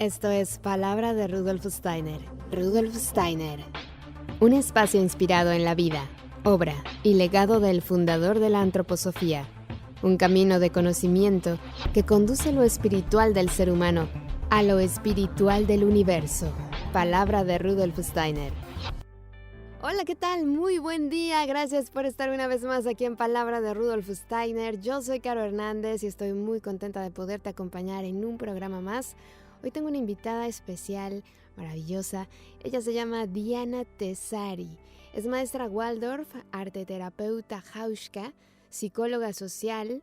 Esto es Palabra de Rudolf Steiner. Rudolf Steiner. Un espacio inspirado en la vida, obra y legado del fundador de la antroposofía. Un camino de conocimiento que conduce lo espiritual del ser humano a lo espiritual del universo. Palabra de Rudolf Steiner. Hola, ¿qué tal? Muy buen día. Gracias por estar una vez más aquí en Palabra de Rudolf Steiner. Yo soy Caro Hernández y estoy muy contenta de poderte acompañar en un programa más. Hoy tengo una invitada especial, maravillosa. Ella se llama Diana Tesari. Es maestra Waldorf, arteterapeuta Hauschka, psicóloga social,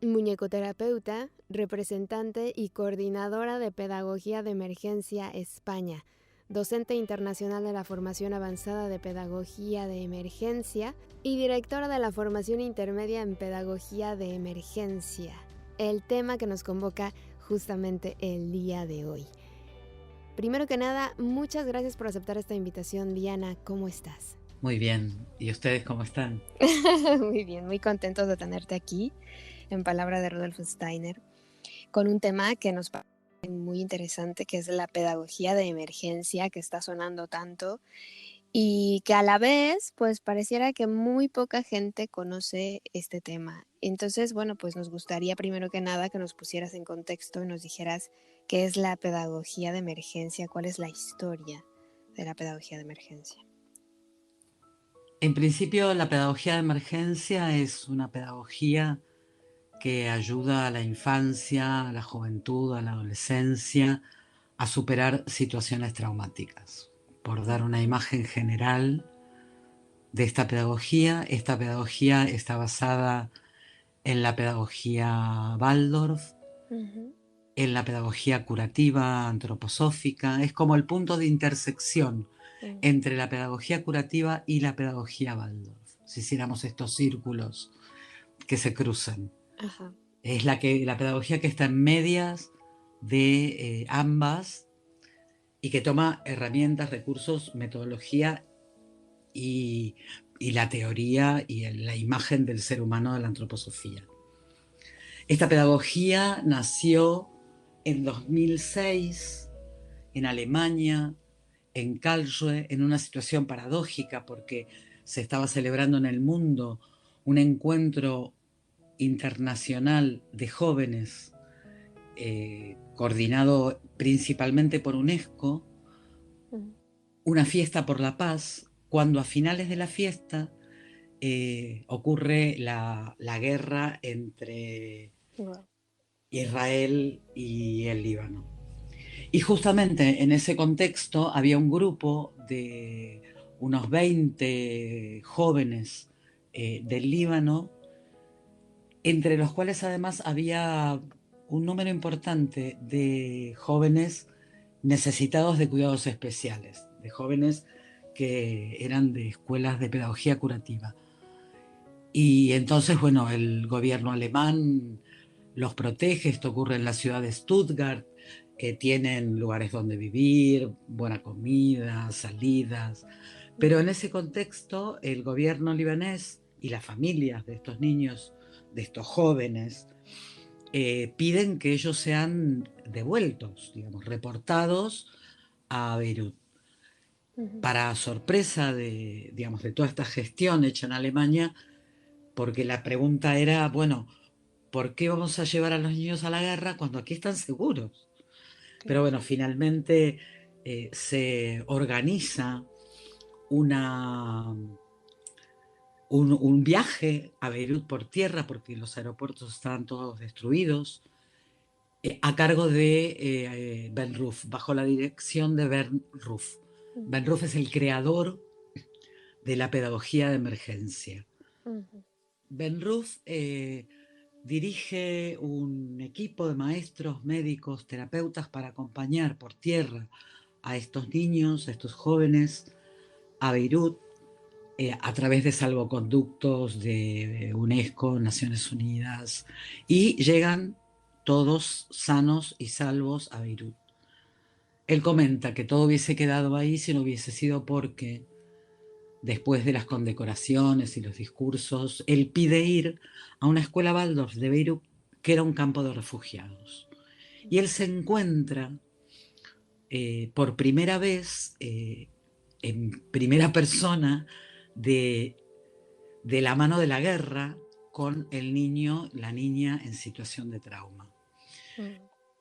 muñecoterapeuta, representante y coordinadora de Pedagogía de Emergencia España, docente internacional de la Formación Avanzada de Pedagogía de Emergencia y directora de la Formación Intermedia en Pedagogía de Emergencia. El tema que nos convoca justamente el día de hoy. Primero que nada, muchas gracias por aceptar esta invitación, Diana. ¿Cómo estás? Muy bien. ¿Y ustedes cómo están? Muy bien, muy contentos de tenerte aquí en Palabra de Rudolf Steiner con un tema que nos parece muy interesante, que es la pedagogía de emergencia, que está sonando tanto y que a la vez pues pareciera que muy poca gente conoce este tema. Entonces, bueno, pues nos gustaría primero que nada que nos pusieras en contexto y nos dijeras qué es la pedagogía de emergencia, cuál es la historia de la pedagogía de emergencia. En principio, la pedagogía de emergencia es una pedagogía que ayuda a la infancia, a la juventud, a la adolescencia a superar situaciones traumáticas. Por dar una imagen general de esta pedagogía está basada en la pedagogía Waldorf, en la pedagogía curativa antroposófica. Es como el punto de intersección entre la pedagogía curativa y la pedagogía Waldorf, si hiciéramos estos círculos que se cruzan. Ajá. Es la pedagogía que está en medias de ambas y que toma herramientas, recursos, metodología y la teoría y la imagen del ser humano de la antroposofía. Esta pedagogía nació en 2006 en Alemania, en Karlsruhe, en una situación paradójica porque se estaba celebrando en el mundo un encuentro internacional de jóvenes coordinado principalmente por UNESCO, una fiesta por la paz, cuando a finales de la fiesta ocurre la guerra entre Israel y el Líbano. Y justamente en ese contexto había un grupo de unos 20 jóvenes del Líbano, entre los cuales además había un número importante de jóvenes necesitados de cuidados especiales, de jóvenes que eran de escuelas de pedagogía curativa. Y entonces, bueno, el gobierno alemán los protege. Esto ocurre en la ciudad de Stuttgart, que tienen lugares donde vivir, buena comida, salidas. Pero en ese contexto, el gobierno libanés y las familias de estos niños, de estos jóvenes, piden que ellos sean devueltos, digamos, reportados a Beirut. Para sorpresa de toda esta gestión hecha en Alemania, porque la pregunta era, bueno, ¿por qué vamos a llevar a los niños a la guerra cuando aquí están seguros? Pero bueno, finalmente se organiza un viaje a Beirut por tierra, porque los aeropuertos estaban todos destruidos, a cargo de Ben Ruf, bajo la dirección de Ben Ruf. Ben Ruf es el creador de la pedagogía de emergencia. Ben Ruf dirige un equipo de maestros, médicos, terapeutas para acompañar por tierra a estos niños, a estos jóvenes, a Beirut, a través de salvoconductos de UNESCO, Naciones Unidas, y llegan todos sanos y salvos a Beirut. Él comenta que todo hubiese quedado ahí si no hubiese sido porque, después de las condecoraciones y los discursos, él pide ir a una escuela Waldorf de Beirut, que era un campo de refugiados. Y él se encuentra por primera vez, en primera persona, de la mano de la guerra, con el niño, la niña en situación de trauma.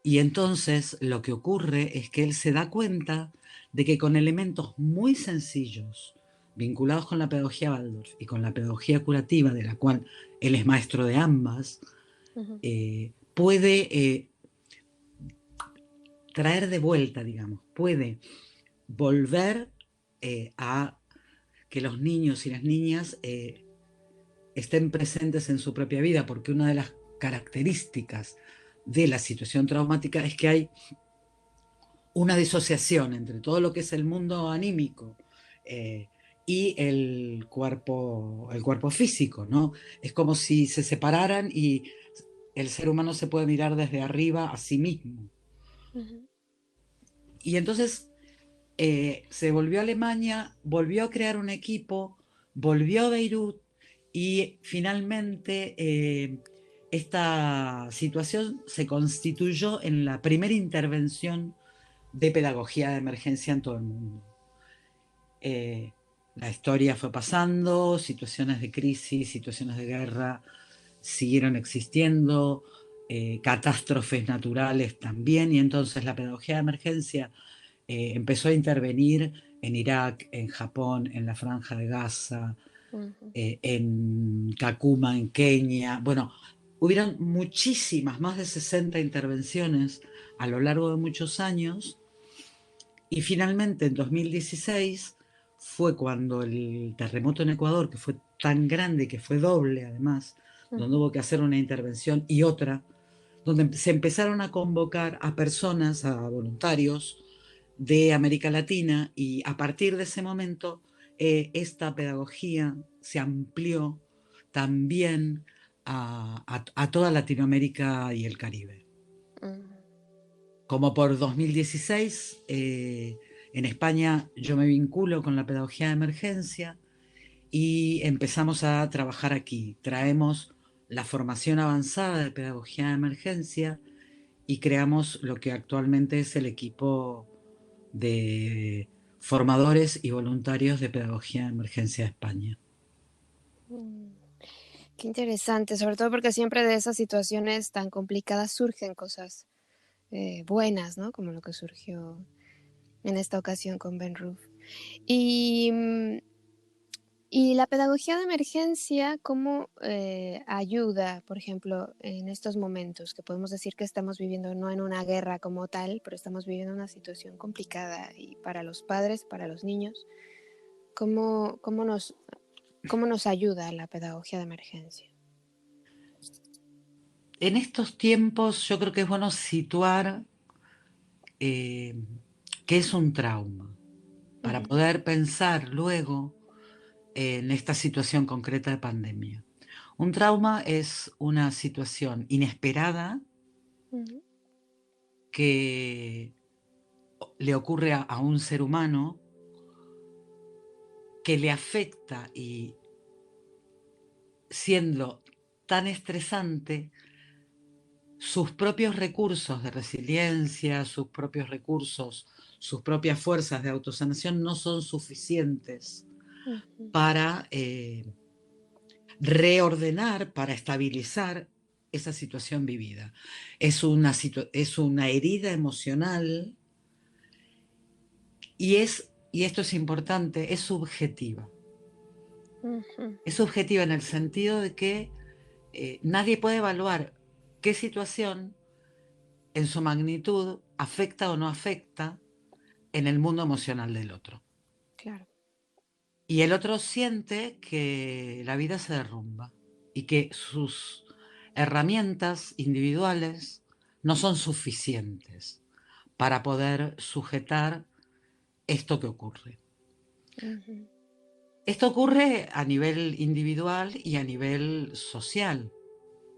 Y entonces lo que ocurre es que él se da cuenta de que con elementos muy sencillos, vinculados con la pedagogía Waldorf y con la pedagogía curativa, de la cual él es maestro de ambas, puede traer de vuelta, digamos, puede volver a que los niños y las niñas estén presentes en su propia vida, porque una de las características de la situación traumática es que hay una disociación entre todo lo que es el mundo anímico y el cuerpo físico, ¿no? Es como si se separaran y el ser humano se puede mirar desde arriba a sí mismo. Y entonces se volvió a Alemania, volvió a crear un equipo, volvió a Beirut y finalmente esta situación se constituyó en la primera intervención de pedagogía de emergencia en todo el mundo. La historia fue pasando, situaciones de crisis, situaciones de guerra siguieron existiendo, catástrofes naturales también, y entonces la pedagogía de emergencia empezó a intervenir en Irak, en Japón, en la Franja de Gaza, en Kakuma, en Kenia. Bueno, hubieron muchísimas, más de 60 intervenciones a lo largo de muchos años, y finalmente en 2016 fue cuando el terremoto en Ecuador, que fue tan grande, que fue doble además, donde hubo que hacer una intervención y otra, donde se empezaron a convocar a personas, a voluntarios de América Latina, y a partir de ese momento esta pedagogía se amplió también a toda Latinoamérica y el Caribe. Como por 2016, en España yo me vinculo con la pedagogía de emergencia y empezamos a trabajar aquí. Traemos la formación avanzada de pedagogía de emergencia y creamos lo que actualmente es el equipo de formadores y voluntarios de pedagogía de emergencia de España. Qué interesante, sobre todo porque siempre de esas situaciones tan complicadas surgen cosas buenas, ¿no? Como lo que surgió en esta ocasión con Ben Roof. Y, y la pedagogía de emergencia, ¿cómo ayuda, por ejemplo, en estos momentos que podemos decir que estamos viviendo no en una guerra como tal, pero estamos viviendo una situación complicada y para los padres, para los niños? ¿Cómo nos ayuda la pedagogía de emergencia? En estos tiempos yo creo que es bueno situar qué es un trauma, para poder pensar luego en esta situación concreta de pandemia. Un trauma es una situación inesperada que le ocurre a un ser humano, que le afecta, y siendo tan estresante, sus propios recursos de resiliencia, sus propios recursos, sus propias fuerzas de autosanación no son suficientes para reordenar, para estabilizar esa situación vivida. Es una herida emocional y esto es importante, es subjetiva. Es subjetiva en el sentido de que nadie puede evaluar qué situación en su magnitud afecta o no afecta en el mundo emocional del otro. Claro. Y el otro siente que la vida se derrumba y que sus herramientas individuales no son suficientes para poder sujetar esto que ocurre. Esto ocurre a nivel individual y a nivel social.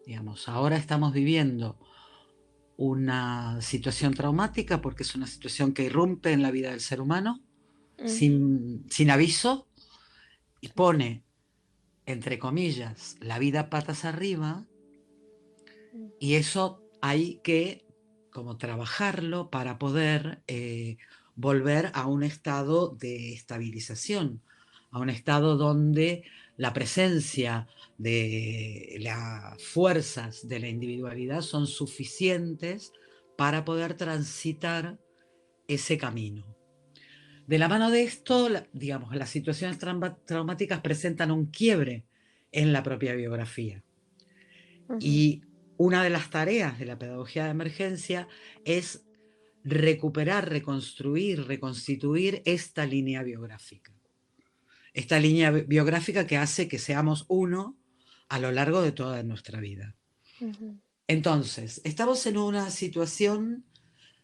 Digamos, ahora estamos viviendo una situación traumática porque es una situación que irrumpe en la vida del ser humano sin aviso y pone, entre comillas, la vida patas arriba, y eso hay que como trabajarlo para poder volver a un estado de estabilización, a un estado donde la presencia de las fuerzas de la individualidad son suficientes para poder transitar ese camino. De la mano de esto, digamos, las situaciones traumáticas presentan un quiebre en la propia biografía. Y una de las tareas de la pedagogía de emergencia es recuperar, reconstruir, reconstituir esta línea biográfica. Esta línea biográfica que hace que seamos uno a lo largo de toda nuestra vida. Entonces, estamos en una situación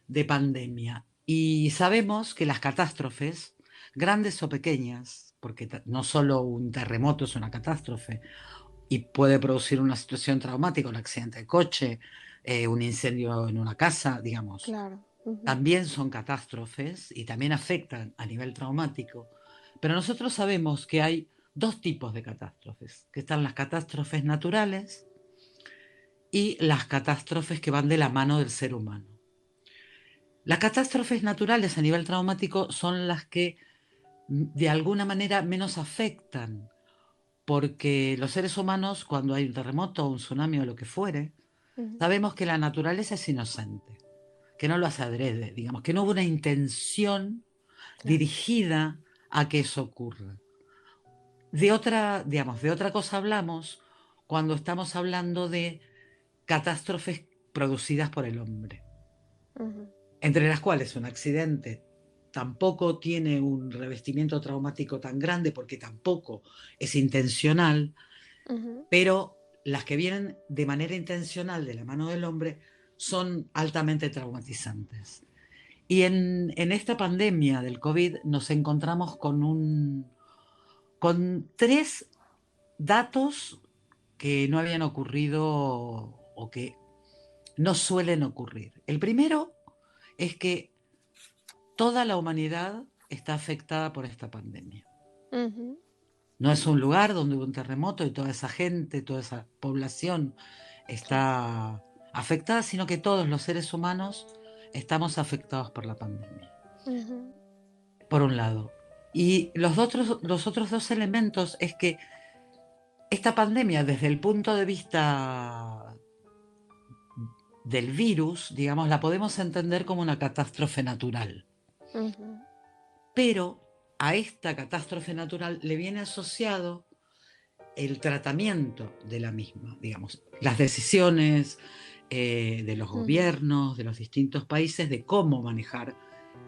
de pandemia y sabemos que las catástrofes, grandes o pequeñas, porque no solo un terremoto es una catástrofe y puede producir una situación traumática, un accidente de coche, un incendio en una casa, digamos. Claro. También son catástrofes y también afectan a nivel traumático. Pero nosotros sabemos que hay dos tipos de catástrofes, que están las catástrofes naturales y las catástrofes que van de la mano del ser humano. Las catástrofes naturales a nivel traumático son las que de alguna manera menos afectan, porque los seres humanos, cuando hay un terremoto, un tsunami o lo que fuere, sabemos que la naturaleza es inocente, que no lo hace adrede, digamos, que no hubo una intención dirigida a que eso ocurra. De otra cosa hablamos cuando estamos hablando de catástrofes producidas por el hombre, entre las cuales un accidente tampoco tiene un revestimiento traumático tan grande porque tampoco es intencional, pero las que vienen de manera intencional de la mano del hombre son altamente traumatizantes. Y en esta pandemia del COVID nos encontramos con tres datos que no habían ocurrido o que no suelen ocurrir. El primero es que toda la humanidad está afectada por esta pandemia. No es un lugar donde hubo un terremoto y toda esa gente, toda esa población está afectada, sino que todos los seres humanos estamos afectados por la pandemia. Por un lado. Y los otros dos elementos es que esta pandemia, desde el punto de vista del virus, digamos, la podemos entender como una catástrofe natural. Pero a esta catástrofe natural le viene asociado el tratamiento de la misma, digamos, las decisiones de los gobiernos, de los distintos países, de cómo manejar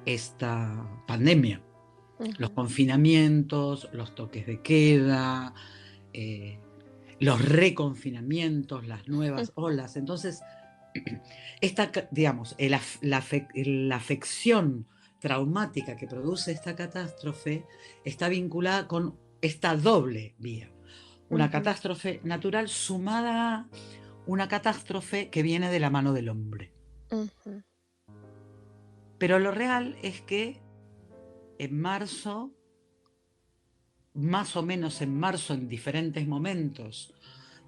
esta pandemia. Los confinamientos, los toques de queda, los reconfinamientos, las nuevas olas. Entonces, digamos, la afección traumática que produce esta catástrofe está vinculada con esta doble vía. Una catástrofe natural sumada a una catástrofe que viene de la mano del hombre. Pero lo real es que en marzo, más o menos en marzo, en diferentes momentos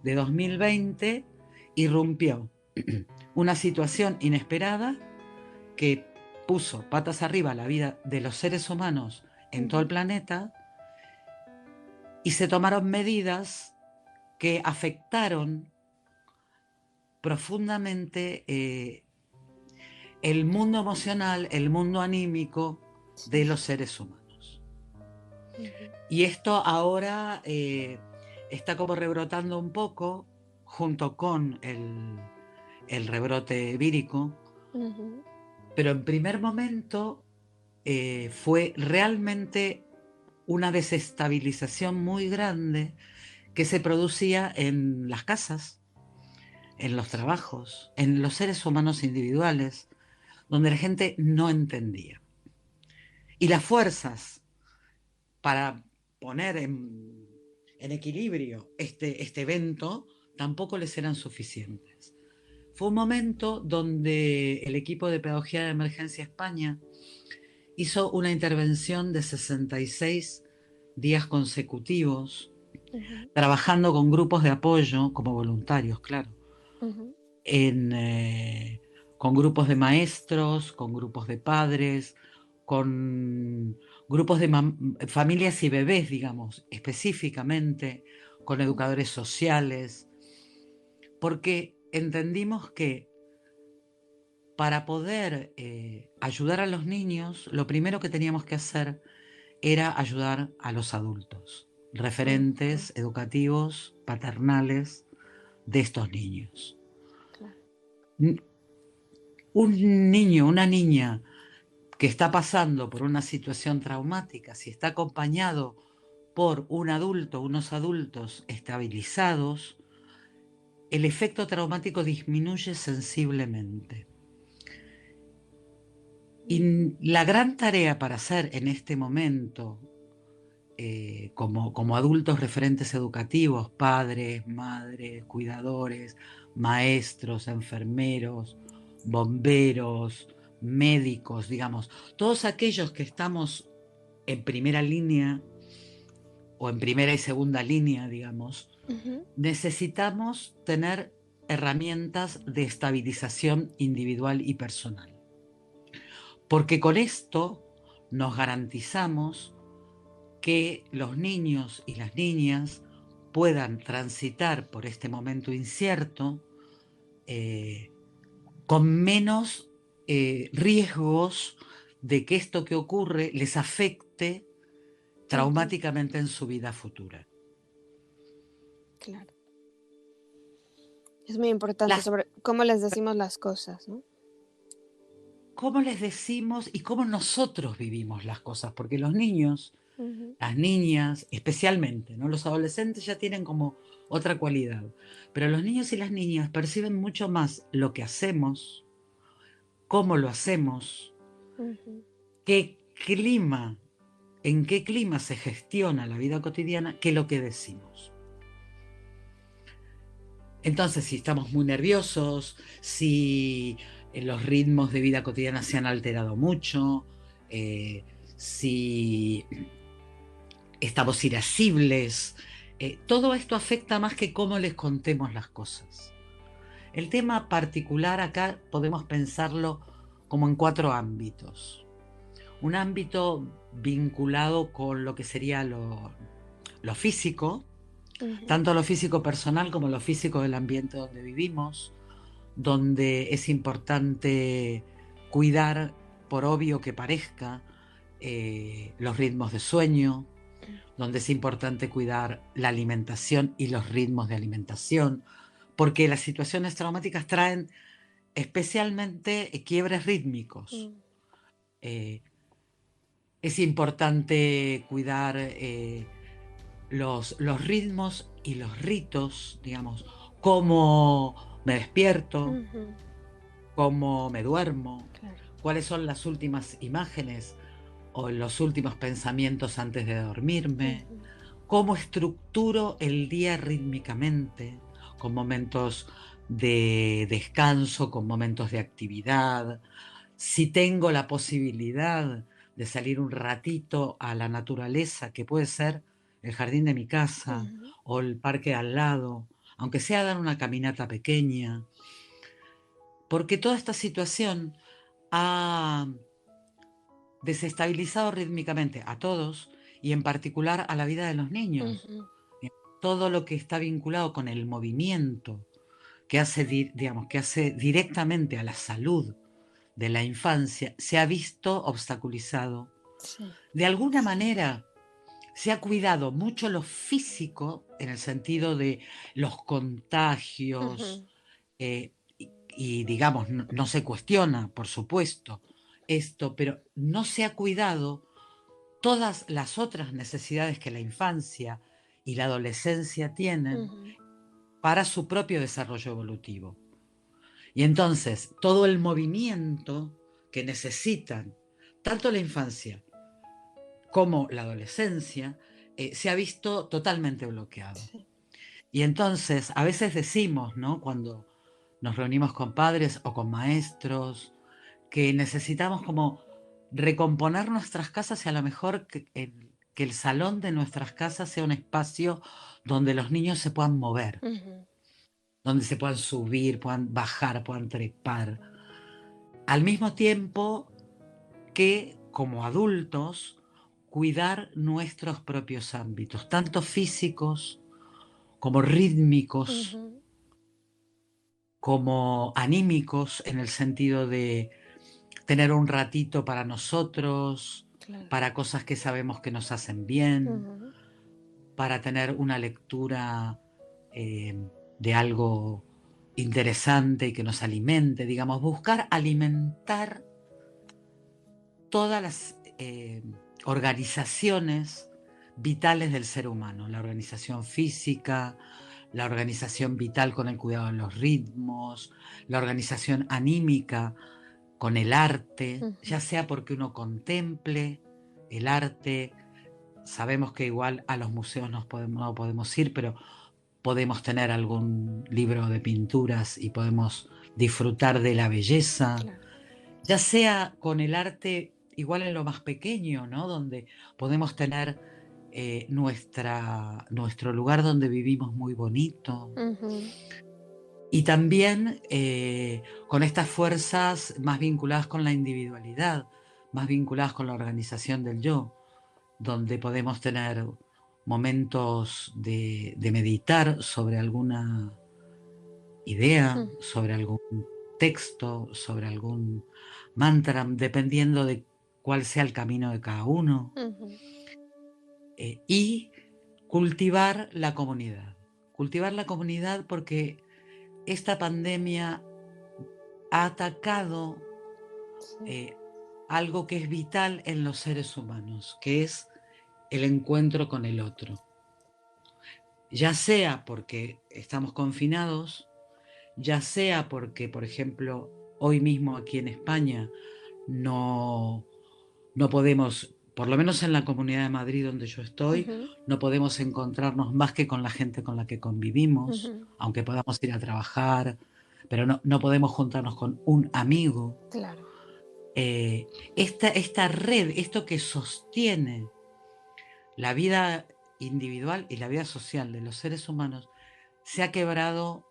de 2020, irrumpió una situación inesperada que puso patas arriba la vida de los seres humanos en todo el planeta y se tomaron medidas que afectaron profundamente el mundo emocional, el mundo anímico de los seres humanos. Y esto ahora está como rebrotando un poco junto con el rebrote vírico, pero en primer momento fue realmente una desestabilización muy grande que se producía en las casas, en los trabajos, en los seres humanos individuales, donde la gente no entendía. Y las fuerzas para poner en equilibrio este evento tampoco les eran suficientes. Fue un momento donde el equipo de Pedagogía de Emergencia España hizo una intervención de 66 días consecutivos, trabajando con grupos de apoyo como voluntarios, claro, con grupos de maestros, con grupos de padres, con grupos de familias y bebés, digamos, específicamente, con educadores sociales, porque entendimos que para poder ayudar a los niños, lo primero que teníamos que hacer era ayudar a los adultos, referentes educativos, paternales de estos niños. Claro. Un niño, una niña que está pasando por una situación traumática, si está acompañado por un adulto, unos adultos estabilizados, el efecto traumático disminuye sensiblemente. Y la gran tarea para hacer en este momento, como adultos referentes educativos, padres, madres, cuidadores, maestros, enfermeros, bomberos, médicos, digamos, todos aquellos que estamos en primera línea o en primera y segunda línea, digamos, necesitamos tener herramientas de estabilización individual y personal. Porque con esto nos garantizamos que los niños y las niñas puedan transitar por este momento incierto con menos riesgos de que esto que ocurre les afecte traumáticamente en su vida futura. Claro. Es muy importante sobre cómo les decimos las cosas, ¿no? Cómo les decimos y cómo nosotros vivimos las cosas, porque los niños, las niñas, especialmente, ¿no? Los adolescentes ya tienen como otra cualidad, pero los niños y las niñas perciben mucho más lo que hacemos, cómo lo hacemos, qué clima, en qué clima se gestiona la vida cotidiana, que lo que decimos. Entonces, si estamos muy nerviosos, si los ritmos de vida cotidiana se han alterado mucho, si estamos irascibles, todo esto afecta más que cómo les contemos las cosas. El tema particular acá podemos pensarlo como en 4 ámbitos. Un ámbito vinculado con lo que sería lo físico, tanto lo físico personal como lo físico del ambiente donde vivimos, donde es importante cuidar, por obvio que parezca, los ritmos de sueño, donde es importante cuidar la alimentación y los ritmos de alimentación, porque las situaciones traumáticas traen especialmente quiebres rítmicos. Es importante cuidar los ritmos y los ritos, digamos, cómo me despierto, cómo me duermo, cuáles son las últimas imágenes o los últimos pensamientos antes de dormirme, cómo estructuro el día rítmicamente, con momentos de descanso, con momentos de actividad, si tengo la posibilidad de salir un ratito a la naturaleza, que puede ser el jardín de mi casa o el parque al lado, aunque sea dar una caminata pequeña, porque toda esta situación ha desestabilizado rítmicamente a todos y en particular a la vida de los niños. Todo lo que está vinculado con el movimiento que hace directamente a la salud de la infancia se ha visto obstaculizado. De alguna manera se ha cuidado mucho lo físico en el sentido de los contagios y digamos, no se cuestiona, por supuesto, esto, pero no se ha cuidado todas las otras necesidades que la infancia y la adolescencia tienen para su propio desarrollo evolutivo. Y entonces, todo el movimiento que necesitan, tanto la infancia como la adolescencia, se ha visto totalmente bloqueado. Y entonces, a veces decimos, ¿no?, cuando nos reunimos con padres o con maestros, que necesitamos como recomponer nuestras casas y a lo mejor que el salón de nuestras casas sea un espacio donde los niños se puedan mover, donde se puedan subir, puedan bajar, puedan trepar, al mismo tiempo que como adultos cuidar nuestros propios ámbitos, tanto físicos como rítmicos, como anímicos, en el sentido de tener un ratito para nosotros, para cosas que sabemos que nos hacen bien, para tener una lectura de algo interesante y que nos alimente, digamos, buscar alimentar todas las organizaciones vitales del ser humano, la organización física, la organización vital con el cuidado de los ritmos, la organización anímica con el arte, ya sea porque uno contemple el arte, sabemos que igual a los museos no podemos ir, pero podemos tener algún libro de pinturas y podemos disfrutar de la belleza, claro. Ya sea con el arte igual en lo más pequeño, ¿no? Donde podemos tener nuestro lugar donde vivimos muy bonito. Y también con estas fuerzas más vinculadas con la individualidad, más vinculadas con la organización del yo, donde podemos tener momentos de meditar sobre alguna idea, sobre algún texto, sobre algún mantra, dependiendo de cuál sea el camino de cada uno. Y cultivar la comunidad. Cultivar la comunidad porque esta pandemia ha atacado algo que es vital en los seres humanos, que es el encuentro con el otro. Ya sea porque estamos confinados, ya sea porque, por ejemplo, hoy mismo aquí en España no podemos, por lo menos en la Comunidad de Madrid donde yo estoy, no podemos encontrarnos más que con la gente con la que convivimos, aunque podamos ir a trabajar, pero no podemos juntarnos con un amigo. Claro. Esta red, esto que sostiene la vida individual y la vida social de los seres humanos, se ha quebrado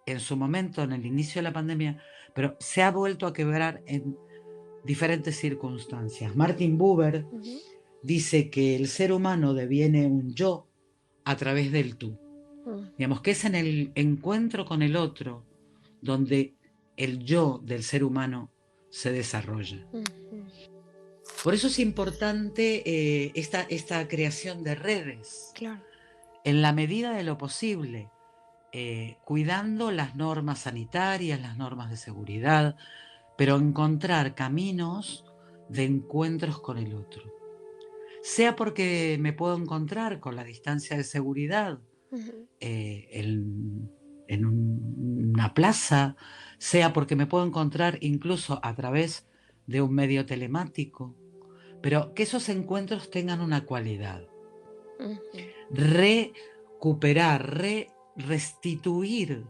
en su momento, en el inicio de la pandemia, pero se ha vuelto a quebrar en diferentes circunstancias. Martin Buber dice que el ser humano deviene un yo a través del tú. Digamos que es en el encuentro con el otro donde el yo del ser humano se desarrolla. Por eso es importante esta creación de redes. Claro. En la medida de lo posible, cuidando las normas sanitarias, las normas de seguridad, pero encontrar caminos de encuentros con el otro. Sea porque me puedo encontrar con la distancia de seguridad en una plaza, sea porque me puedo encontrar incluso a través de un medio telemático, pero que esos encuentros tengan una cualidad. Recuperar, restituir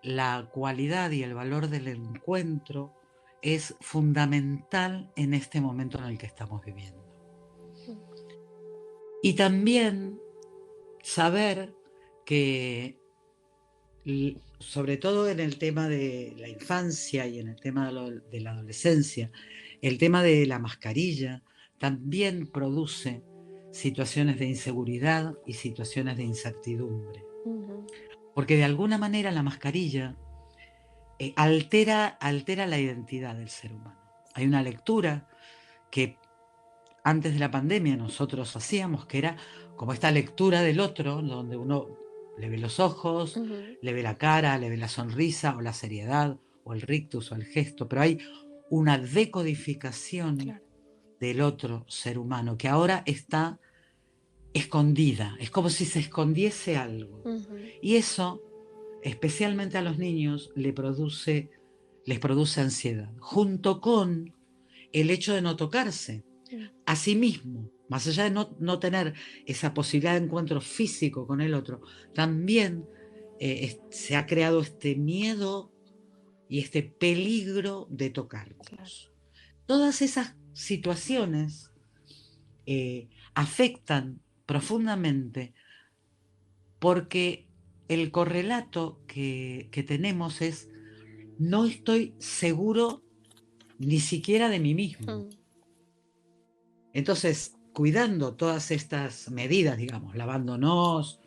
la cualidad y el valor del encuentro es fundamental en este momento en el que estamos viviendo. Y también saber que, sobre todo en el tema de la infancia y en el tema de la adolescencia, el tema de la mascarilla también produce situaciones de inseguridad y situaciones de incertidumbre. Porque de alguna manera la mascarilla altera la identidad del ser humano. Hay una lectura que antes de la pandemia nosotros hacíamos, que era como esta lectura del otro, donde uno le ve los ojos, le ve la cara, le ve la sonrisa o la seriedad o el rictus o el gesto, pero hay una decodificación del otro ser humano que ahora está escondida, es como si se escondiese algo. Y eso, especialmente a los niños, les produce ansiedad, junto con el hecho de no tocarse a sí mismo, más allá de no tener esa posibilidad de encuentro físico con el otro, también se ha creado este miedo y este peligro de tocarnos. Todas esas situaciones afectan profundamente porque el correlato que tenemos es: no estoy seguro ni siquiera de mí mismo. Entonces, cuidando todas estas medidas, digamos, lavándonos,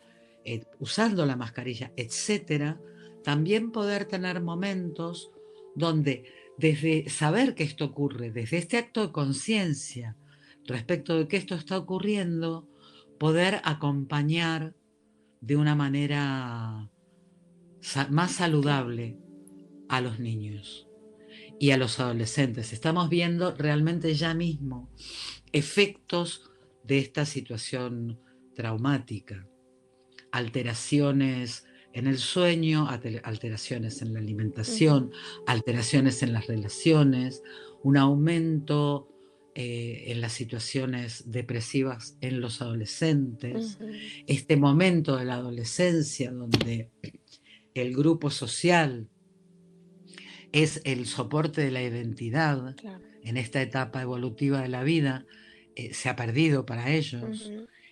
usando la mascarilla, etcétera, también poder tener momentos donde, desde saber que esto ocurre, desde este acto de conciencia respecto de que esto está ocurriendo, poder acompañar de una manera más saludable a los niños y a los adolescentes. Estamos viendo realmente ya mismo efectos de esta situación traumática, alteraciones en el sueño, alteraciones en la alimentación, alteraciones en las relaciones, un aumento en las situaciones depresivas en los adolescentes, este momento de la adolescencia donde el grupo social es el soporte de la identidad. Claro. En esta etapa evolutiva de la vida, se ha perdido para ellos,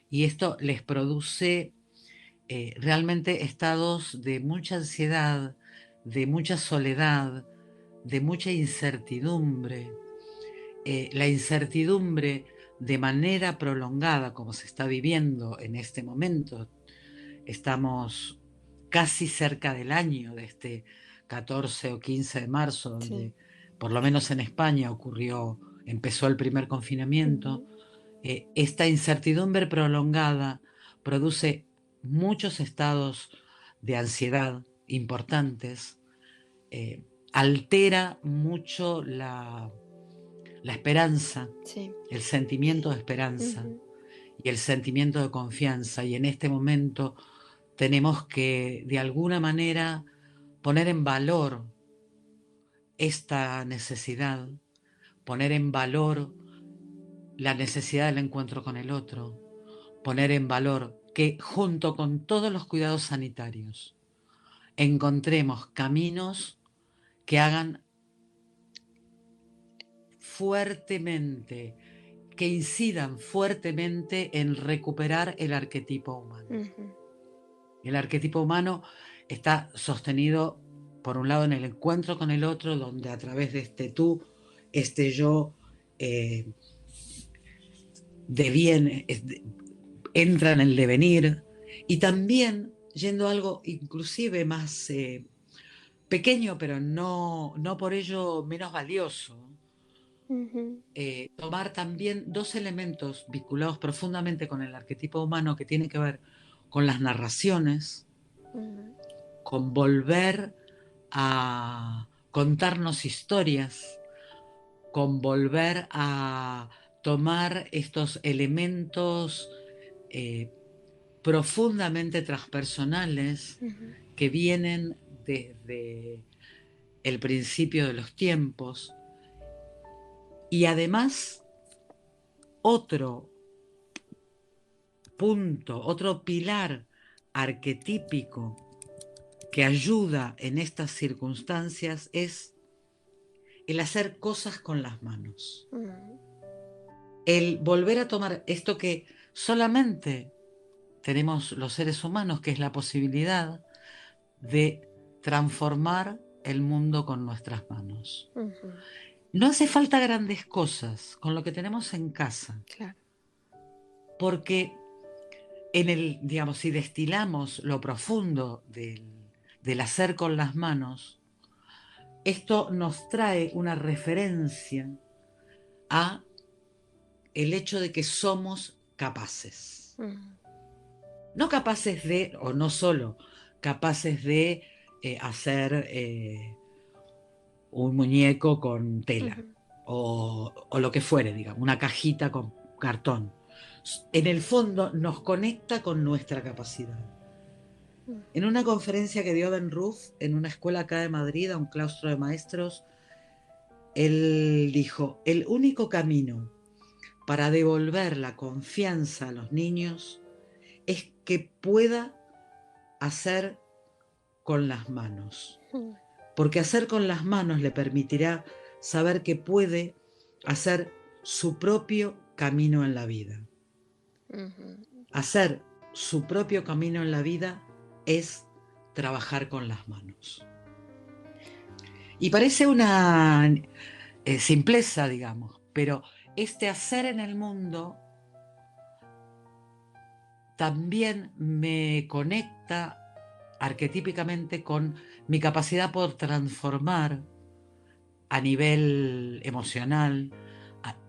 y esto les produce realmente estados de mucha ansiedad, de mucha soledad, de mucha incertidumbre. La incertidumbre de manera prolongada, como se está viviendo en este momento, estamos casi cerca del año de este 14 o 15 de marzo, donde por lo menos en España empezó el primer confinamiento. Esta incertidumbre prolongada produce muchos estados de ansiedad importantes, altera mucho la esperanza, el sentimiento de esperanza y el sentimiento de confianza, y en este momento tenemos que de alguna manera poner en valor esta necesidad, poner en valor la necesidad del encuentro con el otro, poner en valor que junto con todos los cuidados sanitarios encontremos caminos que hagan fuertemente, que incidan fuertemente en recuperar el arquetipo humano. El arquetipo humano está sostenido, por un lado, en el encuentro con el otro, donde a través de este tú, este yo, entra en el devenir, y también yendo a algo inclusive más pequeño, pero no por ello menos valioso, tomar también dos elementos vinculados profundamente con el arquetipo humano, que tiene que ver con las narraciones, con volver a contarnos historias, con volver a tomar estos elementos profundamente transpersonales que vienen desde el principio de los tiempos. Y además, otro punto, otro pilar arquetípico que ayuda en estas circunstancias es el hacer cosas con las manos. El volver a tomar esto que solamente tenemos los seres humanos, que es la posibilidad de transformar el mundo con nuestras manos. No hace falta grandes cosas, con lo que tenemos en casa. Claro. Porque si destilamos lo profundo del hacer con las manos, esto nos trae una referencia a el hecho de que somos capaces. No capaces de, o no solo capaces de hacer un muñeco con tela, o lo que fuere, digamos, una cajita con cartón. En el fondo nos conecta con nuestra capacidad. En una conferencia que dio Ben Roof en una escuela acá de Madrid, a un claustro de maestros, él dijo: el único camino para devolver la confianza a los niños es que pueda hacer con las manos. Porque hacer con las manos le permitirá saber que puede hacer su propio camino en la vida. Hacer su propio camino en la vida es trabajar con las manos. Y parece una simpleza, digamos, pero este hacer en el mundo también me conecta arquetípicamente con mi capacidad por transformar a nivel emocional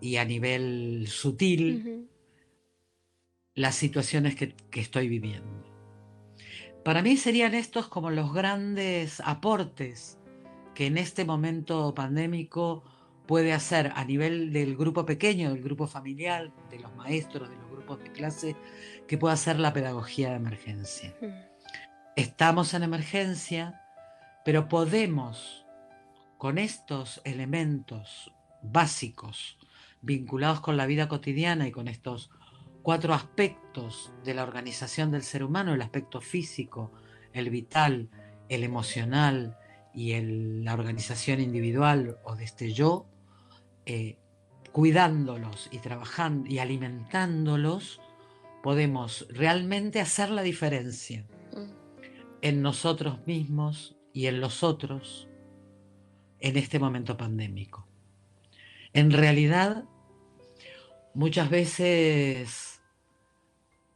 y a nivel sutil las situaciones que estoy viviendo. Para mí serían estos como los grandes aportes que en este momento pandémico puede hacer a nivel del grupo pequeño, del grupo familiar, de los maestros, de los grupos de clase, que puede hacer la pedagogía de emergencia. Estamos en emergencia, pero podemos, con estos elementos básicos vinculados con la vida cotidiana y con estos 4 aspectos de la organización del ser humano, el aspecto físico, el vital, el emocional y la organización individual o de este yo, cuidándolos y trabajando y alimentándolos, podemos realmente hacer la diferencia en nosotros mismos y en los otros en este momento pandémico. En realidad, muchas veces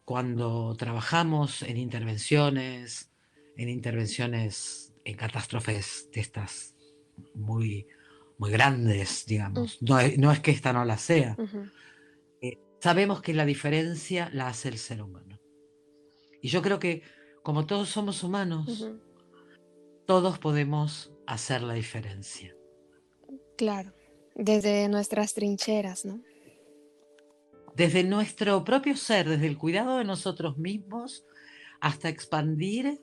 cuando trabajamos en intervenciones en catástrofes de estas muy, muy grandes, digamos, no es que esta no la sea, sabemos que la diferencia la hace el ser humano. Y yo creo que como todos somos humanos, todos podemos hacer la diferencia. Claro, desde nuestras trincheras, ¿no? Desde nuestro propio ser, desde el cuidado de nosotros mismos, hasta expandir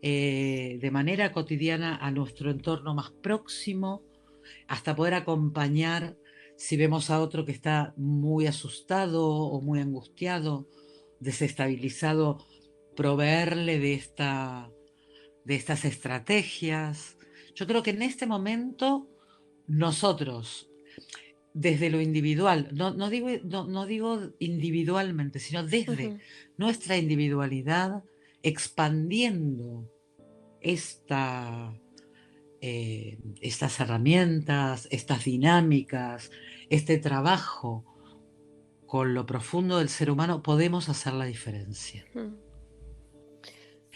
de manera cotidiana a nuestro entorno más próximo, hasta poder acompañar si vemos a otro que está muy asustado o muy angustiado, desestabilizado, proveerle de estas estrategias. Yo creo que en este momento nosotros, desde lo individual, no digo individualmente, sino desde nuestra individualidad, expandiendo estas herramientas, estas dinámicas, este trabajo con lo profundo del ser humano, podemos hacer la diferencia.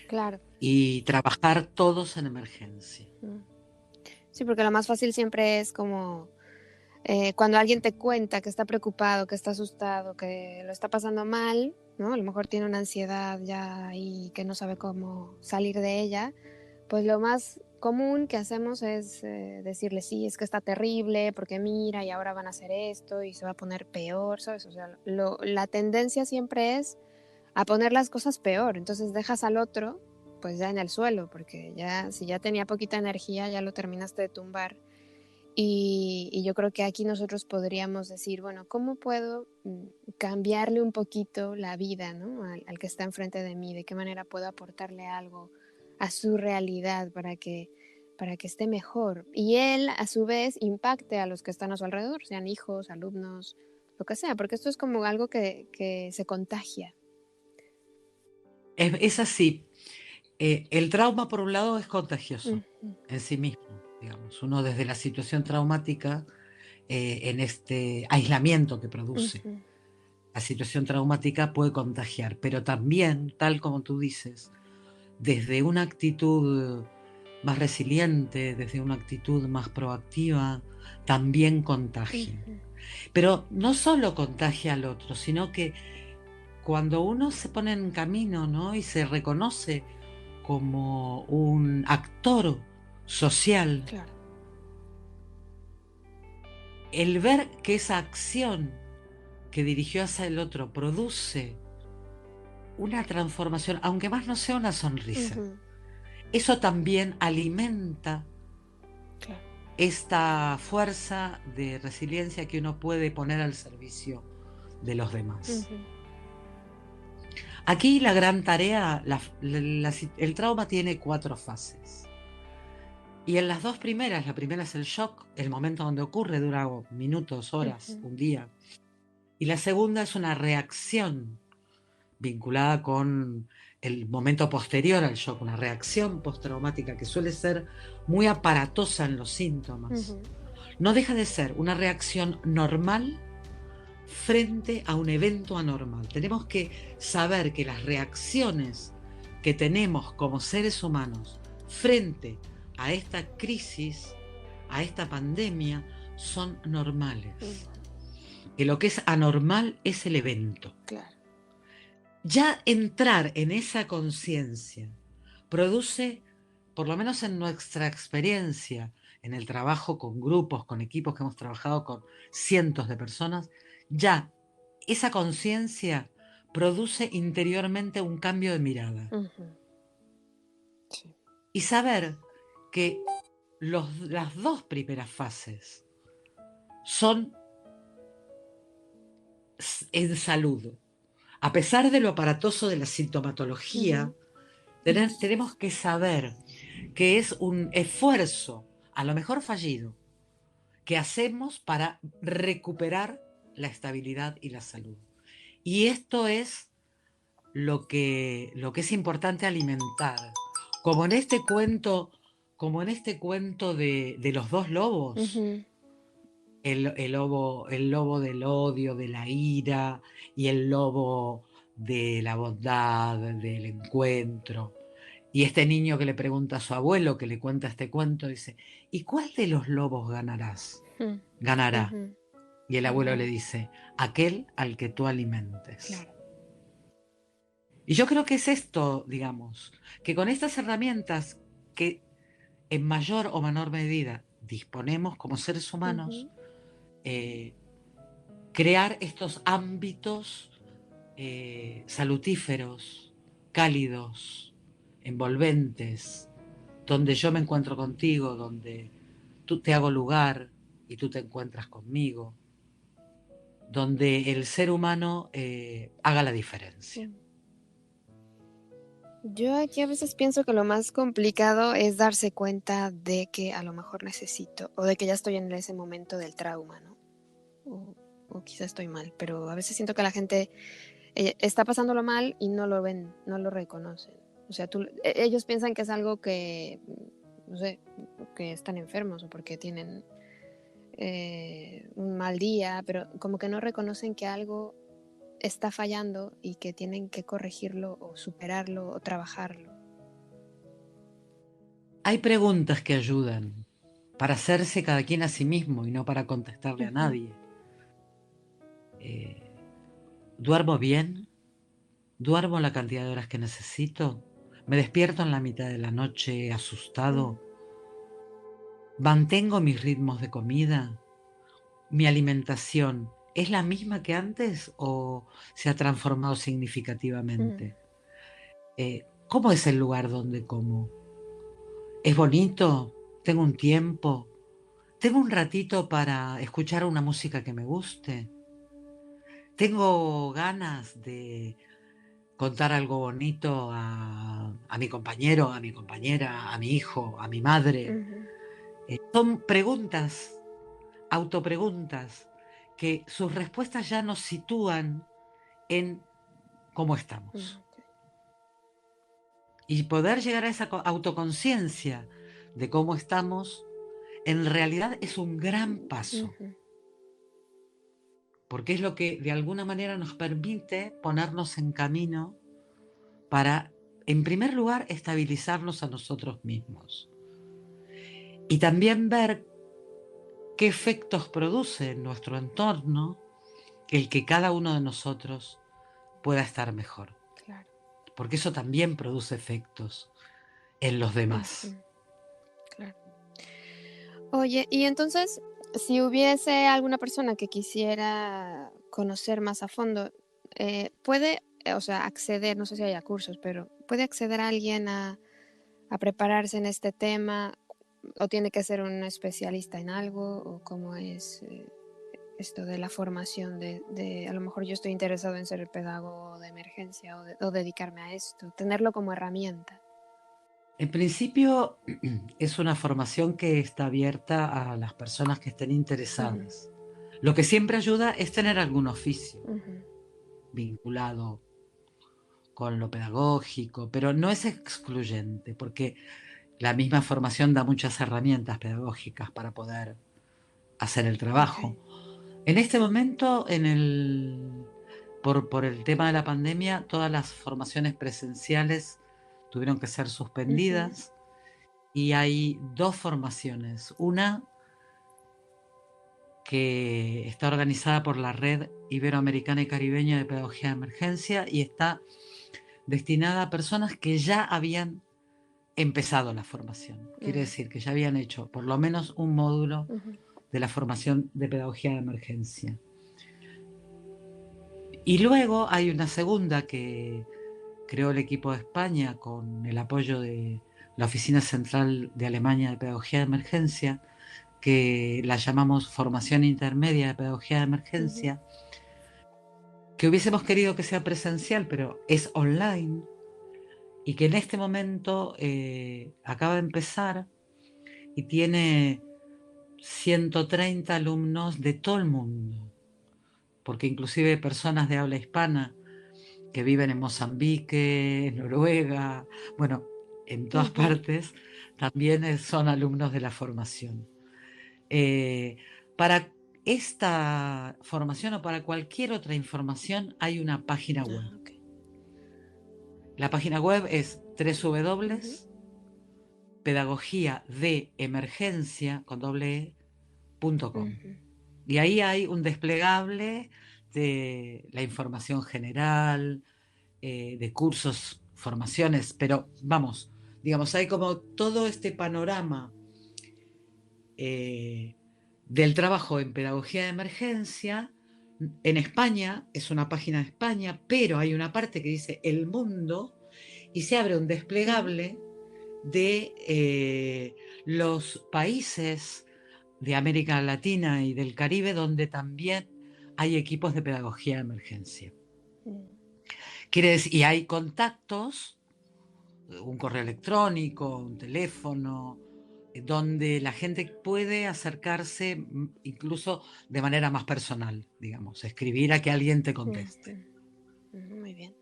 Claro. Y trabajar todos en emergencia. Sí, porque lo más fácil siempre es como cuando alguien te cuenta que está preocupado, que está asustado, que lo está pasando mal, ¿no? A lo mejor tiene una ansiedad ya y que no sabe cómo salir de ella, pues lo más común que hacemos es decirle, sí, es que está terrible, porque mira, y ahora van a hacer esto y se va a poner peor, ¿sabes? O sea, la tendencia siempre es a poner las cosas peor, entonces dejas al otro pues ya en el suelo, porque ya si ya tenía poquita energía, ya lo terminaste de tumbar. Y yo creo que aquí nosotros podríamos decir, bueno, ¿cómo puedo cambiarle un poquito la vida, ¿no? al que está enfrente de mí? ¿De qué manera puedo aportarle algo a su realidad para que esté mejor? Y él, a su vez, impacte a los que están a su alrededor, sean hijos, alumnos, lo que sea, porque esto es como algo que se contagia. Es así. El trauma, por un lado, es contagioso en sí mismo. Digamos, uno desde la situación traumática, en este aislamiento que produce la situación traumática puede contagiar, pero también, tal como tú dices, desde una actitud más resiliente, desde una actitud más proactiva, también contagia. Pero no solo contagia al otro, sino que cuando uno se pone en camino, ¿no? Y se reconoce como un actor social, Claro. El ver que esa acción que dirigió hacia el otro produce una transformación, aunque más no sea una sonrisa, eso también alimenta esta fuerza de resiliencia que uno puede poner al servicio de los demás. Aquí la gran tarea, el trauma tiene 4 fases. Y en las 2 primeras, la primera es el shock, el momento donde ocurre, dura minutos, horas, un día. Y la segunda es una reacción vinculada con el momento posterior al shock, una reacción postraumática que suele ser muy aparatosa en los síntomas. no deja de ser una reacción normal frente a un evento anormal. Tenemos que saber que las reacciones que tenemos como seres humanos frente a esta crisis, a esta pandemia, son normales. Que lo que es anormal es el evento. Claro. Ya entrar en esa conciencia produce, por lo menos en nuestra experiencia, en el trabajo con grupos, con equipos que hemos trabajado con cientos de personas, ya esa conciencia produce interiormente un cambio de mirada. Sí. Y saber que las dos primeras fases son en salud. A pesar de lo aparatoso de la sintomatología, tenemos que saber que es un esfuerzo, a lo mejor fallido, que hacemos para recuperar la estabilidad y la salud. Y esto es lo que es importante alimentar. Como en este cuento de los dos lobos, el lobo del odio, de la ira, y el lobo de la bondad, del encuentro. Y este niño que le pregunta a su abuelo, que le cuenta este cuento, dice, ¿y cuál de los lobos ganará? Y el abuelo le dice, aquel al que tú alimentes. Claro. Y yo creo que es esto, digamos, que con estas herramientas que en mayor o menor medida disponemos como seres humanos, crear estos ámbitos salutíferos, cálidos, envolventes, donde yo me encuentro contigo, donde tú te hago lugar y tú te encuentras conmigo, donde el ser humano haga la diferencia. Yo aquí a veces pienso que lo más complicado es darse cuenta de que a lo mejor necesito, o de que ya estoy en ese momento del trauma, ¿no? O quizá estoy mal, pero a veces siento que la gente está pasándolo mal y no lo ven, no lo reconocen. O sea, ellos piensan que es algo que, no sé, que están enfermos o porque tienen un mal día, pero como que no reconocen que algo está fallando y que tienen que corregirlo o superarlo o trabajarlo. Hay preguntas que ayudan para hacerse cada quien a sí mismo y no para contestarle a nadie. ¿Duermo bien? ¿Duermo la cantidad de horas que necesito? ¿Me despierto en la mitad de la noche asustado? ¿Mantengo mis ritmos de comida? ¿Mi alimentación es la misma que antes o se ha transformado significativamente? ¿Cómo es el lugar donde como? ¿Es bonito? ¿Tengo un tiempo? ¿Tengo un ratito para escuchar una música que me guste? ¿Tengo ganas de contar algo bonito a mi compañero, a mi compañera, a mi hijo, a mi madre? Son preguntas, autopreguntas, que sus respuestas ya nos sitúan en cómo estamos. Y poder llegar a esa autoconciencia de cómo estamos, en realidad es un gran paso. Porque es lo que de alguna manera nos permite ponernos en camino para, en primer lugar, estabilizarnos a nosotros mismos. Y también ver qué efectos produce en nuestro entorno el que cada uno de nosotros pueda estar mejor. Claro. Porque eso también produce efectos en los demás. Claro. Oye, y entonces, si hubiese alguna persona que quisiera conocer más a fondo, puede, o sea, acceder, no sé si haya cursos, pero ¿puede acceder a alguien a prepararse en este tema o tiene que ser un especialista en algo o cómo es esto de la formación de a lo mejor yo estoy interesado en ser el pedagogo de emergencia o dedicarme a esto, tenerlo como herramienta? En principio es una formación que está abierta a las personas que estén interesadas. Lo que siempre ayuda es tener algún oficio vinculado con lo pedagógico, pero no es excluyente, porque la misma formación da muchas herramientas pedagógicas para poder hacer el trabajo. En este momento, por el tema de la pandemia, todas las formaciones presenciales tuvieron que ser suspendidas y hay 2 formaciones. Una que está organizada por la Red Iberoamericana y Caribeña de Pedagogía de Emergencia y está destinada a personas que ya habían empezado la formación. Quiere decir que ya habían hecho por lo menos un módulo de la formación de Pedagogía de Emergencia. Y luego hay una segunda que creó el equipo de España con el apoyo de la Oficina Central de Alemania de Pedagogía de Emergencia, que la llamamos Formación Intermedia de Pedagogía de Emergencia, que hubiésemos querido que sea presencial, pero es online, y que en este momento acaba de empezar y tiene 130 alumnos de todo el mundo, porque inclusive personas de habla hispana que viven en Mozambique, en Noruega, bueno, en todas partes, también son alumnos de la formación. Para esta formación o para cualquier otra información hay una página web. La página web es www.pedagogiadeemergencia.com. Y ahí hay un desplegable de la información general, de cursos, formaciones, pero vamos, digamos, hay como todo este panorama del trabajo en pedagogía de emergencia. En España, es una página de España, pero hay una parte que dice el mundo y se abre un desplegable de los países de América Latina y del Caribe donde también hay equipos de pedagogía de emergencia. Quiere decir, y hay contactos, un correo electrónico, un teléfono, donde la gente puede acercarse incluso de manera más personal, digamos, escribir a que alguien te conteste. Muy bien.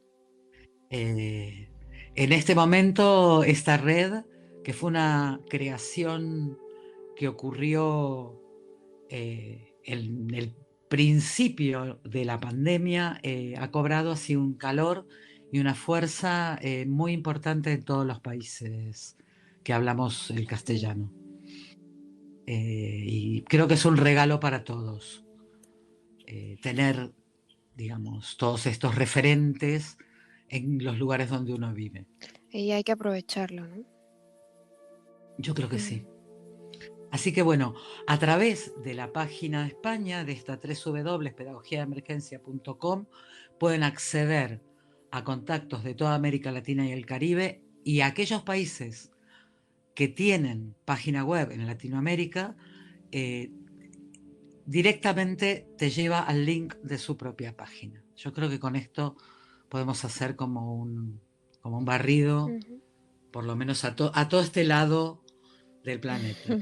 En este momento, esta red, que fue una creación que ocurrió en el principio de la pandemia, ha cobrado así un calor y una fuerza muy importante en todos los países que hablamos el castellano. Y creo que es un regalo para todos tener, digamos, todos estos referentes en los lugares donde uno vive. Y hay que aprovecharlo, ¿no? Yo creo que sí. Así que bueno, a través de la página de España, de esta www.pedagogiadeemergencia.com, pueden acceder a contactos de toda América Latina y el Caribe, y aquellos países que tienen página web en Latinoamérica, directamente te lleva al link de su propia página. Yo creo que con esto podemos hacer como un barrido, por lo menos a todo este lado del planeta.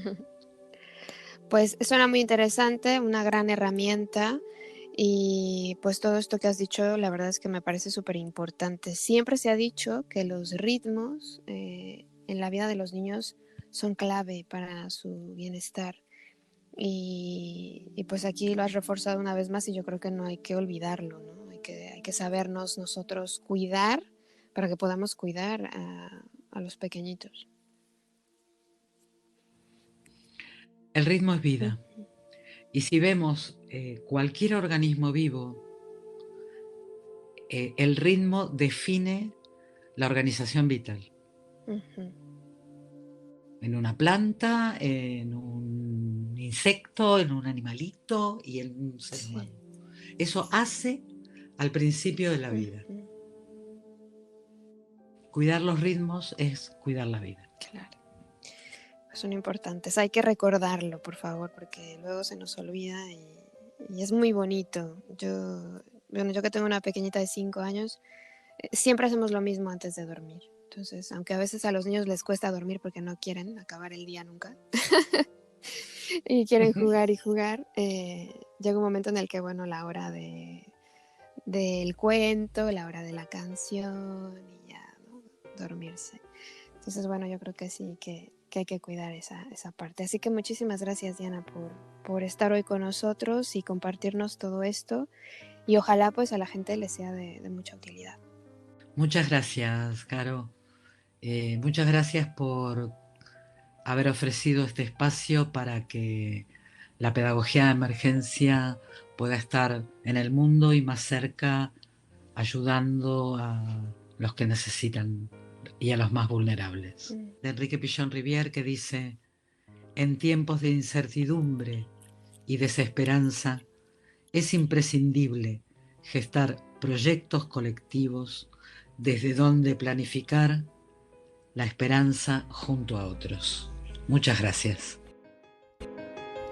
Pues suena muy interesante, una gran herramienta, y pues todo esto que has dicho, la verdad es que me parece súper importante. Siempre se ha dicho que los ritmos en la vida de los niños son clave para su bienestar, y pues aquí lo has reforzado una vez más, y yo creo que no hay que olvidarlo, ¿no? Hay que sabernos nosotros cuidar para que podamos cuidar a los pequeñitos. El ritmo es vida. Y si vemos cualquier organismo vivo, el ritmo define la organización vital. En una planta, en un insecto, en un animalito y en un ser humano. Eso hace al principio de la vida. Cuidar los ritmos es cuidar la vida. Claro. Son importantes. Hay que recordarlo, por favor, porque luego se nos olvida y es muy bonito. Yo que tengo una pequeñita de 5 años, siempre hacemos lo mismo antes de dormir. Entonces, aunque a veces a los niños les cuesta dormir porque no quieren acabar el día nunca y quieren jugar y jugar, llega un momento en el que, bueno, la hora del cuento, la hora de la canción y ya, ¿no? Dormirse. Entonces, bueno, yo creo que sí, que que hay que cuidar esa parte. Así que muchísimas gracias, Diana, por estar hoy con nosotros y compartirnos todo esto, y ojalá pues a la gente le sea de mucha utilidad. Muchas gracias, Caro. Muchas gracias por haber ofrecido este espacio para que la pedagogía de emergencia pueda estar en el mundo y más cerca, ayudando a los que necesitan y a los más vulnerables. De Enrique Pichon Rivière, que dice: en tiempos de incertidumbre y desesperanza es imprescindible gestar proyectos colectivos desde donde planificar la esperanza junto a otros. Muchas gracias.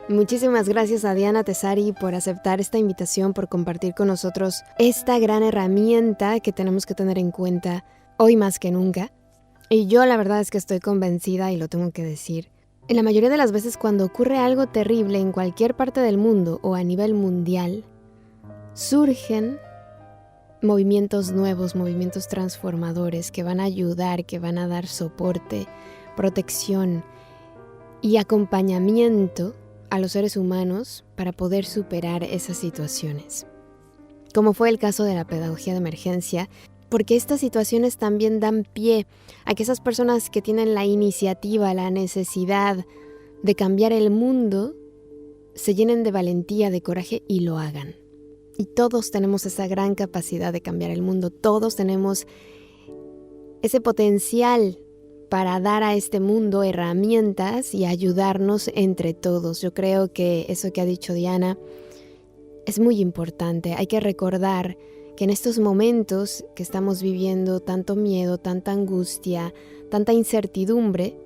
Muchísimas gracias a Diana Tesari por aceptar esta invitación, por compartir con nosotros esta gran herramienta que tenemos que tener en cuenta hoy más que nunca. Y yo la verdad es que estoy convencida, y lo tengo que decir, en la mayoría de las veces cuando ocurre algo terrible en cualquier parte del mundo o a nivel mundial, surgen movimientos nuevos, movimientos transformadores que van a ayudar, que van a dar soporte, protección y acompañamiento a los seres humanos para poder superar esas situaciones. Como fue el caso de la pedagogía de emergencia, porque estas situaciones también dan pie a que esas personas que tienen la iniciativa, la necesidad de cambiar el mundo, se llenen de valentía, de coraje y lo hagan. Y todos tenemos esa gran capacidad de cambiar el mundo, todos tenemos ese potencial para dar a este mundo herramientas y ayudarnos entre todos. Yo creo que eso que ha dicho Diana es muy importante. Hay que recordar que en estos momentos que estamos viviendo tanto miedo, tanta angustia, tanta incertidumbre,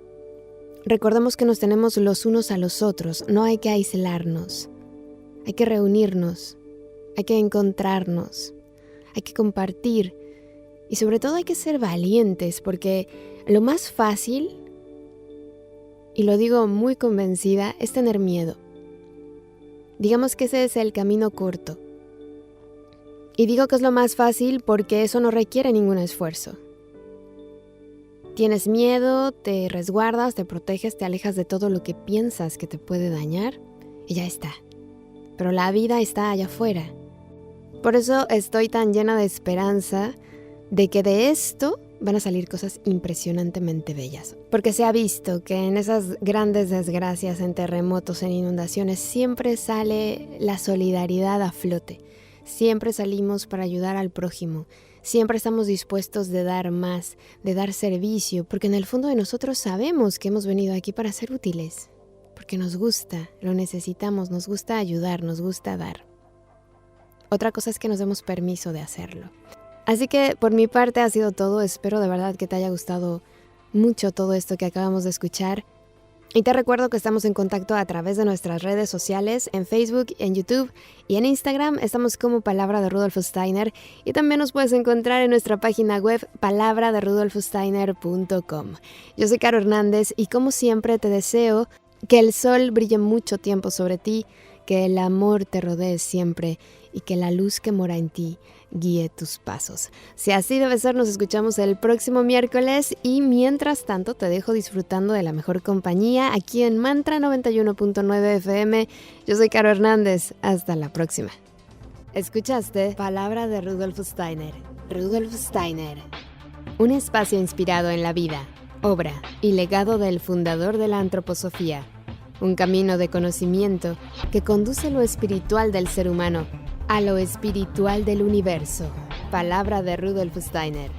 recordemos que nos tenemos los unos a los otros. No hay que aislarnos, hay que reunirnos, hay que encontrarnos, hay que compartir y sobre todo hay que ser valientes, porque lo más fácil, y lo digo muy convencida, es tener miedo. Digamos que ese es el camino corto. Y digo que es lo más fácil porque eso no requiere ningún esfuerzo. Tienes miedo, te resguardas, te proteges, te alejas de todo lo que piensas que te puede dañar y ya está. Pero la vida está allá afuera. Por eso estoy tan llena de esperanza de que de esto van a salir cosas impresionantemente bellas. Porque se ha visto que en esas grandes desgracias, en terremotos, en inundaciones, siempre sale la solidaridad a flote. Siempre salimos para ayudar al prójimo. Siempre estamos dispuestos de dar más, de dar servicio, porque en el fondo de nosotros sabemos que hemos venido aquí para ser útiles. Porque nos gusta, lo necesitamos, nos gusta ayudar, nos gusta dar. Otra cosa es que nos demos permiso de hacerlo. Así que por mi parte ha sido todo. Espero de verdad que te haya gustado mucho todo esto que acabamos de escuchar. Y te recuerdo que estamos en contacto a través de nuestras redes sociales, en Facebook, en YouTube y en Instagram. Estamos como Palabra de Rudolf Steiner, y también nos puedes encontrar en nuestra página web palabraderudolfsteiner.com. Yo soy Caro Hernández y como siempre te deseo que el sol brille mucho tiempo sobre ti, que el amor te rodee siempre y que la luz que mora en ti guíe tus pasos. Si así debe ser, nos escuchamos el próximo miércoles y mientras tanto te dejo disfrutando de la mejor compañía aquí en Mantra 91.9 FM. Yo soy Caro Hernández. Hasta la próxima. Escuchaste Palabra de Rudolf Steiner. Rudolf Steiner. Un espacio inspirado en la vida, obra y legado del fundador de la antroposofía. Un camino de conocimiento que conduce lo espiritual del ser humano a lo espiritual del universo. Palabra de Rudolf Steiner.